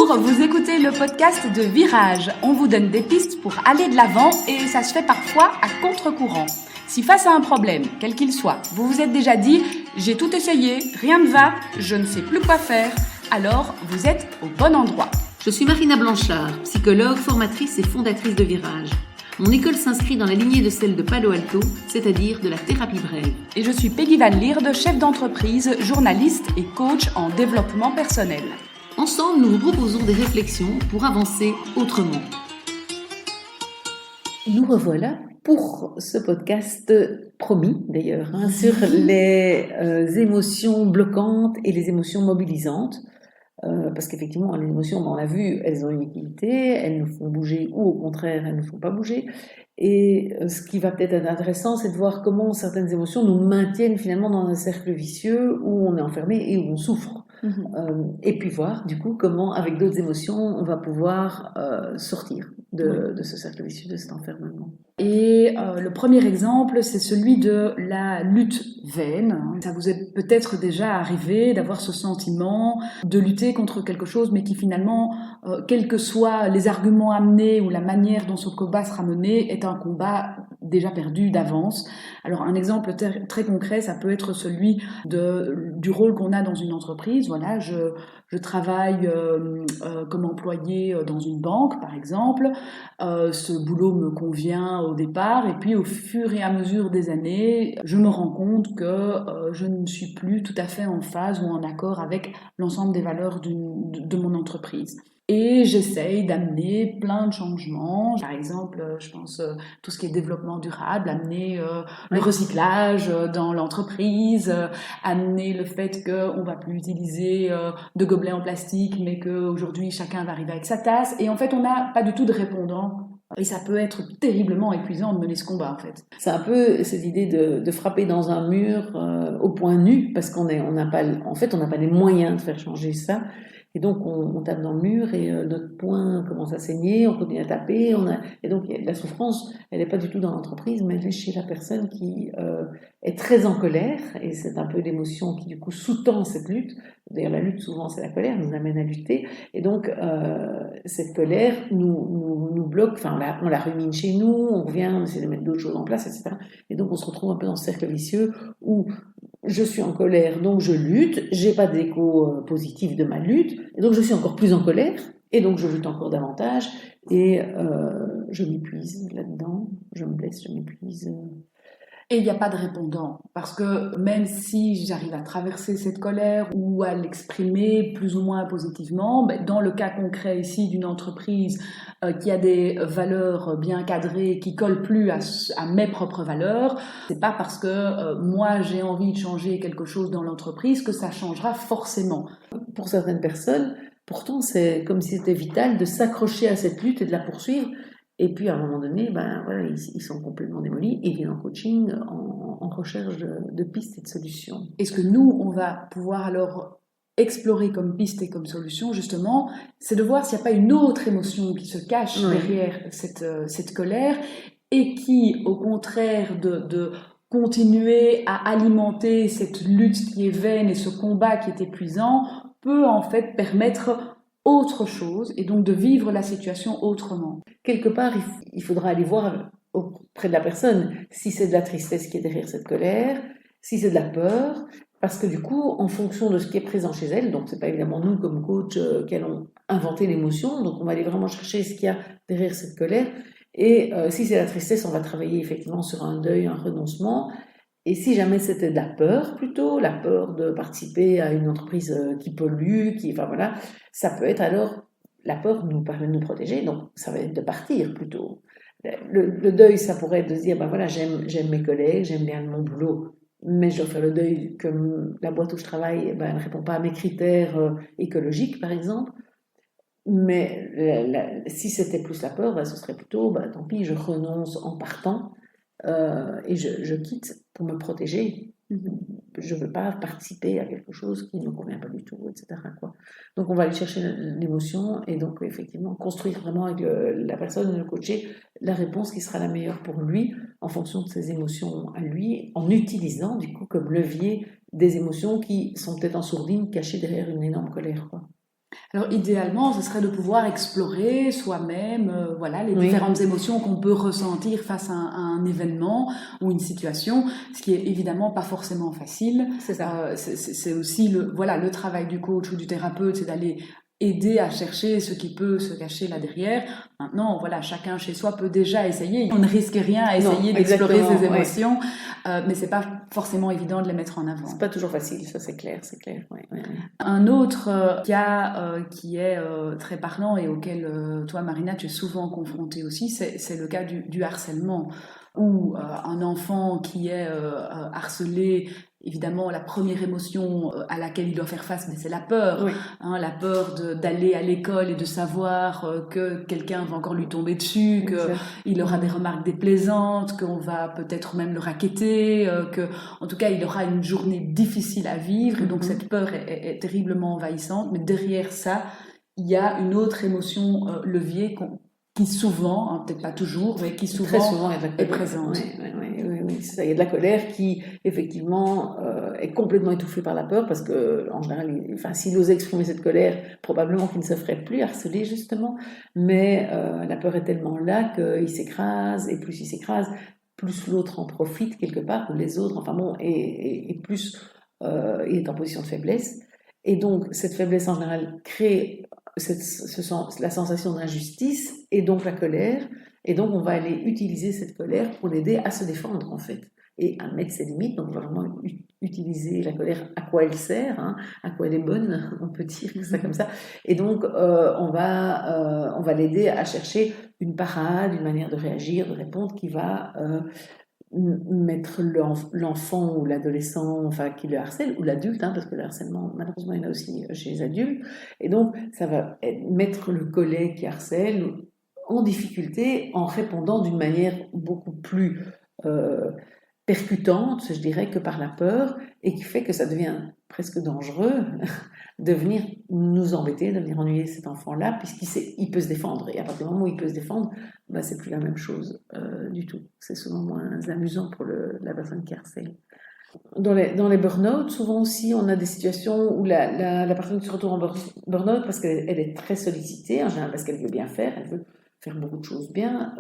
Bonjour, vous écoutez le podcast de Virage. On vous donne des pistes pour aller de l'avant et ça se fait parfois à contre-courant. Si face à un problème, quel qu'il soit, vous vous êtes déjà dit « j'ai tout essayé, rien ne va, je ne sais plus quoi faire », alors vous êtes au bon endroit. Je suis Marina Blanchard, psychologue, formatrice et fondatrice de Virage. Mon école s'inscrit dans la lignée de celle de Palo Alto, c'est-à-dire de la thérapie brève. Et je suis Peggy Van Lierde, chef d'entreprise, journaliste et coach en développement personnel. Ensemble, nous vous proposons des réflexions pour avancer autrement. Nous revoilà pour ce podcast promis d'ailleurs, sur les émotions bloquantes et les émotions mobilisantes. Parce qu'effectivement, les émotions, on l'a vu, elles ont une utilité, elles nous font bouger ou au contraire, elles ne nous font pas bouger. Et ce qui va peut-être être intéressant, c'est de voir comment certaines émotions nous maintiennent finalement dans un cercle vicieux où on est enfermé et où on souffre. Et puis voir du coup comment avec d'autres émotions on va pouvoir sortir de ce cercle vicieux, de cet enfermement. Et le premier exemple, c'est celui de la lutte vaine. Ça vous est peut-être déjà arrivé d'avoir ce sentiment de lutter contre quelque chose, mais qui finalement, quels que soient les arguments amenés ou la manière dont ce combat sera mené, est un combat déjà perdu d'avance. Alors un exemple très concret, ça peut être celui du rôle qu'on a dans une entreprise. Voilà, je travaille comme employé dans une banque, par exemple. Ce boulot me convient au départ, et puis au fur et à mesure des années, je me rends compte que je ne suis plus tout à fait en phase ou en accord avec l'ensemble des valeurs de mon entreprise. Et j'essaye d'amener plein de changements. Par exemple, je pense tout ce qui est développement durable, amener le recyclage dans l'entreprise, amener le fait qu'on va plus utiliser de gobelets en plastique, mais qu'aujourd'hui chacun va arriver avec sa tasse. Et en fait, on n'a pas du tout de répondant. Et ça peut être terriblement épuisant de mener ce combat, en fait. C'est un peu cette idée de frapper dans un mur au point nu, parce qu'on n'a pas les moyens de faire changer ça. Et donc, on tape dans le mur et notre poing commence à saigner, on continue à taper. Et donc, la souffrance, elle n'est pas du tout dans l'entreprise, mais elle est chez la personne qui est très en colère. Et c'est un peu l'émotion qui, du coup, sous-tend cette lutte. D'ailleurs, la lutte, souvent, c'est la colère, nous amène à lutter. Et donc, cette colère nous bloque. Enfin, on la rumine chez nous, on revient, on essaie de mettre d'autres choses en place, etc. Et donc, on se retrouve un peu dans ce cercle vicieux où je suis en colère, donc je lutte, j'ai pas d'écho positif de ma lutte, et donc je suis encore plus en colère, et donc je lutte encore davantage, et je m'épuise là-dedans, je me blesse, je m'épuise. Et il n'y a pas de répondant, parce que même si j'arrive à traverser cette colère ou à l'exprimer plus ou moins positivement, dans le cas concret ici d'une entreprise qui a des valeurs bien cadrées, qui collent plus à mes propres valeurs, c'est pas parce que moi j'ai envie de changer quelque chose dans l'entreprise que ça changera forcément. Pour certaines personnes, pourtant c'est comme si c'était vital de s'accrocher à cette lutte et de la poursuivre. Et puis à un moment donné, ils sont complètement démolis et viennent en coaching, en recherche de pistes et de solutions. Et ce que nous, on va pouvoir alors explorer comme piste et comme solution, justement, c'est de voir s'il n'y a pas une autre émotion qui se cache derrière cette colère et qui, au contraire de continuer à alimenter cette lutte qui est vaine et ce combat qui est épuisant, peut en fait permettre autre chose et donc de vivre la situation autrement. Quelque part, il faudra aller voir auprès de la personne si c'est de la tristesse qui est derrière cette colère, si c'est de la peur, parce que du coup, en fonction de ce qui est présent chez elle, donc c'est pas évidemment nous comme coach qui allons inventer l'émotion, donc on va aller vraiment chercher ce qu'il y a derrière cette colère, et si c'est la tristesse, on va travailler effectivement sur un deuil, un renoncement. Et si jamais c'était de la peur plutôt, la peur de participer à une entreprise qui pollue, ça peut être alors, la peur nous permet de nous protéger, donc ça va être de partir plutôt. Le deuil, ça pourrait être de se dire, j'aime mes collègues, j'aime bien mon boulot, mais je dois faire le deuil que la boîte où je travaille, elle ne répond pas à mes critères écologiques, par exemple. Mais si c'était plus la peur, ce serait plutôt, tant pis, je renonce en partant. Et je quitte pour me protéger. Je ne veux pas participer à quelque chose qui ne me convient pas du tout, etc. Donc on va aller chercher l'émotion et donc effectivement construire vraiment avec la personne, le coacher, la réponse qui sera la meilleure pour lui en fonction de ses émotions à lui, en utilisant du coup comme levier des émotions qui sont peut-être en sourdine, cachées derrière une énorme colère. Alors idéalement, ce serait de pouvoir explorer soi-même, voilà, les Oui, différentes émotions qu'on peut ressentir face à un événement ou une situation, ce qui est évidemment pas forcément facile. c'est ça. C'est aussi voilà, le travail du coach ou du thérapeute, c'est d'aller aider à chercher ce qui peut se cacher là derrière. Maintenant, voilà, chacun chez soi peut déjà essayer. On ne risque rien à Non, essayer d'explorer ses exactement, ouais. émotions, mais c'est pas forcément évident de les mettre en avant. C'est pas toujours facile, ça c'est clair, ouais, ouais, ouais. Un autre cas qui est très parlant et auquel toi, Marina, tu es souvent confrontée aussi, c'est le cas du harcèlement, où un enfant qui est harcelé, évidemment, la première émotion à laquelle il doit faire face, mais c'est la peur, Oui, hein, la peur d'aller à l'école et de savoir que quelqu'un va encore lui tomber dessus, exact. qu'il aura des remarques déplaisantes, qu'on va peut-être même le racketter, que en tout cas, il aura une journée difficile à vivre et donc cette peur est terriblement envahissante. Mais derrière ça, il y a une autre émotion levier qui souvent, hein, peut-être pas toujours, mais qui Très souvent souvent, il y a de la est colère. présente. Oui, c'est ça. Il y a de la colère qui, effectivement, est complètement étouffée par la peur parce que, en général, enfin, s'il osait exprimer cette colère, probablement qu'il ne se ferait plus harceler, justement. Mais la peur est tellement là qu'il s'écrase, et plus il s'écrase, plus l'autre en profite quelque part, ou les autres, enfin bon, et plus il est en position de faiblesse. Et donc, cette faiblesse, en général, crée la sensation d'injustice et donc la colère. Et donc, on va aller utiliser cette colère pour l'aider à se défendre, en fait, et à mettre ses limites. Donc, on va vraiment utiliser la colère à quoi elle sert, hein, à quoi elle est bonne, on peut dire ça comme ça. Et donc, on va l'aider à chercher une parade, une manière de réagir, de répondre qui va mettre l'enfant ou l'adolescent, enfin, qui le harcèle, ou l'adulte, hein, parce que le harcèlement, malheureusement, il y en a aussi chez les adultes. Et donc, ça va mettre le collègue qui harcèle en difficulté en répondant d'une manière beaucoup plus euh, percutante, je dirais, que par la peur, et qui fait que ça devient presque dangereux de venir nous embêter, de venir ennuyer cet enfant-là, il peut se défendre. Et à partir du moment où il peut se défendre, bah, c'est plus la même chose du tout. C'est souvent moins amusant pour la personne qui harcèle. Dans les burn-out, souvent aussi, on a des situations où la personne se retrouve en burn-out parce qu'elle est très sollicitée, en général parce qu'elle veut bien faire, elle veut faire beaucoup de choses bien,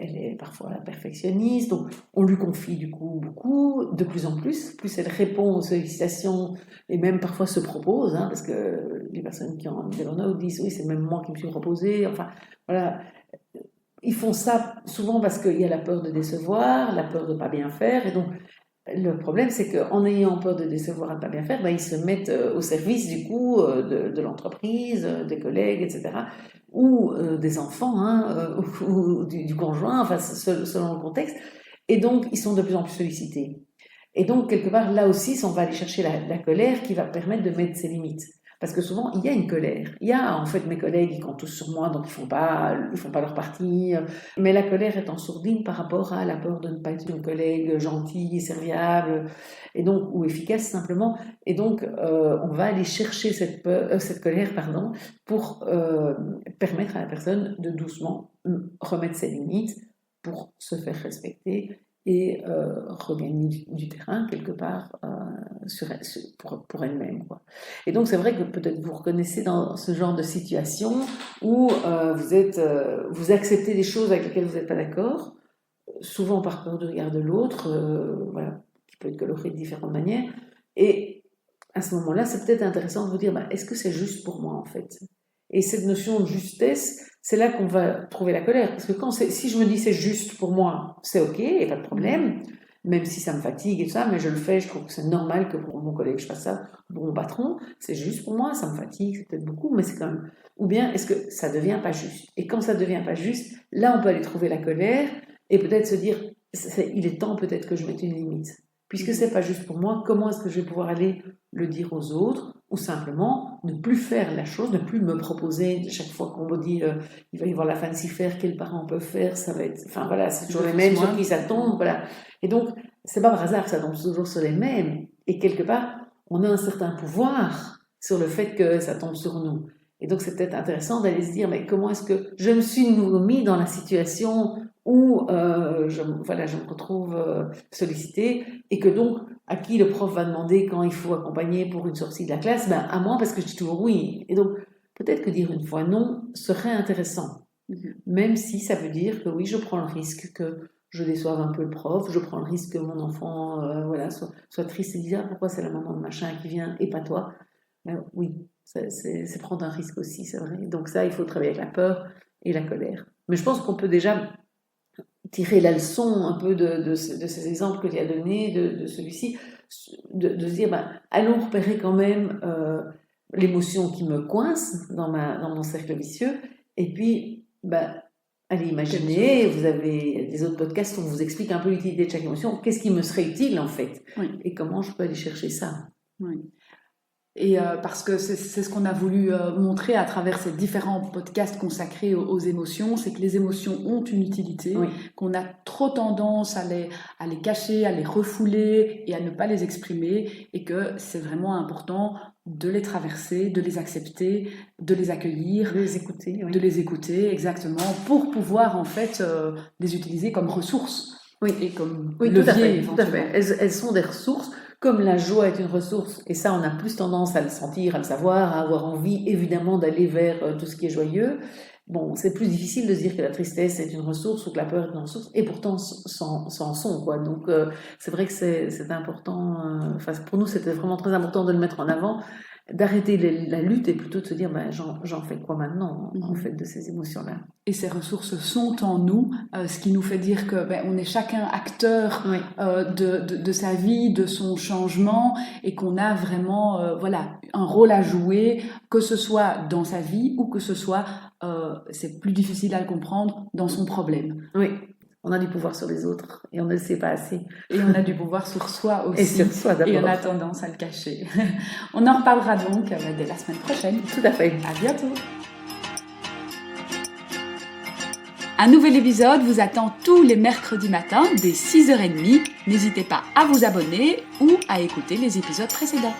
elle est parfois perfectionniste, donc on lui confie du coup beaucoup, de plus en plus elle répond aux sollicitations et même parfois se propose, hein, parce que les personnes qui ont des burn-out disent oui, c'est même moi qui me suis proposé, enfin voilà. Ils font ça souvent parce qu'il y a la peur de décevoir, la peur de ne pas bien faire, et donc le problème, c'est qu'en ayant peur de décevoir et de ne pas bien faire, ben, ils se mettent au service du coup de l'entreprise, des collègues, etc. Ou des enfants, hein, ou du conjoint, enfin, selon le contexte. Et donc, ils sont de plus en plus sollicités. Et donc, quelque part, là aussi, on va aller chercher la colère qui va permettre de mettre ses limites. Parce que souvent, il y a une colère. Il y a, en fait, mes collègues, ils comptent tous sur moi, donc ils font pas leur partie. Mais la colère est en sourdine par rapport à la peur de ne pas être une collègue gentille, serviable, et donc, ou efficace simplement. Et donc, on va aller chercher cette colère, pardon, pour permettre à la personne de doucement remettre ses limites pour se faire respecter et regagner du terrain quelque part pour elle-même, quoi. Et donc c'est vrai que peut-être vous reconnaissez dans ce genre de situation où vous acceptez des choses avec lesquelles vous n'êtes pas d'accord, souvent par peur du regard de l'autre, voilà, qui peut être coloré de différentes manières. Et à ce moment-là, c'est peut-être intéressant de vous dire, bah, est-ce que c'est juste pour moi en fait? Et cette notion de justesse, c'est là qu'on va trouver la colère. Parce que si je me dis c'est juste pour moi, c'est ok, il n'y a pas de problème, même si ça me fatigue et tout ça, mais je le fais, je trouve que c'est normal que pour mon collègue je fasse ça, pour mon patron, c'est juste pour moi, ça me fatigue, c'est peut-être beaucoup, mais c'est quand même. Ou bien est-ce que ça ne devient pas juste? Et quand ça ne devient pas juste, là on peut aller trouver la colère et peut-être se dire, il est temps peut-être que je mette une limite. Puisque c'est pas juste pour moi, comment est-ce que je vais pouvoir aller le dire aux autres, ou simplement ne plus faire la chose, ne plus me proposer chaque fois qu'on me dit il va y avoir la fancy faire, quels parents peuvent faire, ça va être, enfin voilà, c'est toujours les mêmes sur qui ça tombe, voilà. Et donc c'est pas par hasard que ça tombe toujours sur les mêmes, et quelque part on a un certain pouvoir sur le fait que ça tombe sur nous. Et donc c'est peut-être intéressant d'aller se dire mais comment est-ce que je me suis mis dans la situation où je me retrouve sollicitée et que donc à qui le prof va demander quand il faut accompagner pour une sortie de la classe, ben à moi parce que je dis toujours oui. Et donc peut-être que dire une fois non serait intéressant. Même si ça veut dire que oui, je prends le risque que je déçoive un peu le prof, je prends le risque que mon enfant soit triste et dise « pourquoi c'est la maman de machin qui vient et pas toi ?» Oui, c'est prendre un risque aussi, c'est vrai. Donc ça, il faut travailler avec la peur et la colère. Mais je pense qu'on peut déjà tirer la leçon un peu de ces exemples que tu as donnés, de celui-ci, de se dire, allons repérer quand même l'émotion qui me coince dans mon cercle vicieux, et puis, allez imaginer, vous avez des autres podcasts où on vous explique un peu l'utilité de chaque émotion, qu'est-ce qui me serait utile en fait, et comment je peux aller chercher ça. Oui. Et parce que c'est ce qu'on a voulu montrer à travers ces différents podcasts consacrés aux émotions, c'est que les émotions ont une utilité, qu'on a trop tendance à les cacher, à les refouler et à ne pas les exprimer, et que c'est vraiment important de les traverser, de les accepter, de les accueillir, de les écouter, de les écouter exactement, pour pouvoir en fait les utiliser comme ressources et comme levier. Tout à fait. Elles sont des ressources. Comme la joie est une ressource, et ça on a plus tendance à le sentir, à le savoir, à avoir envie évidemment d'aller vers tout ce qui est joyeux, bon, c'est plus difficile de se dire que la tristesse est une ressource ou que la peur est une ressource, et pourtant c'en sont, quoi. Donc c'est vrai que c'est important, pour nous c'était vraiment très important de le mettre en avant, d'arrêter la lutte et plutôt de se dire j'en fais quoi maintenant en fait de ces émotions-là. Et ces ressources sont en nous, ce qui nous fait dire que on est chacun acteur de sa vie, de son changement, et qu'on a vraiment un rôle à jouer, que ce soit dans sa vie ou que ce soit, c'est plus difficile à le comprendre, dans son problème. Oui. On a du pouvoir sur les autres et on ne le sait pas assez. Et on a du pouvoir sur soi aussi. Et sur soi d'abord. Et on a tendance à le cacher. On en reparlera donc dès la semaine prochaine. Tout à fait. À bientôt. Un nouvel épisode vous attend tous les mercredis matins dès 6h30. N'hésitez pas à vous abonner ou à écouter les épisodes précédents.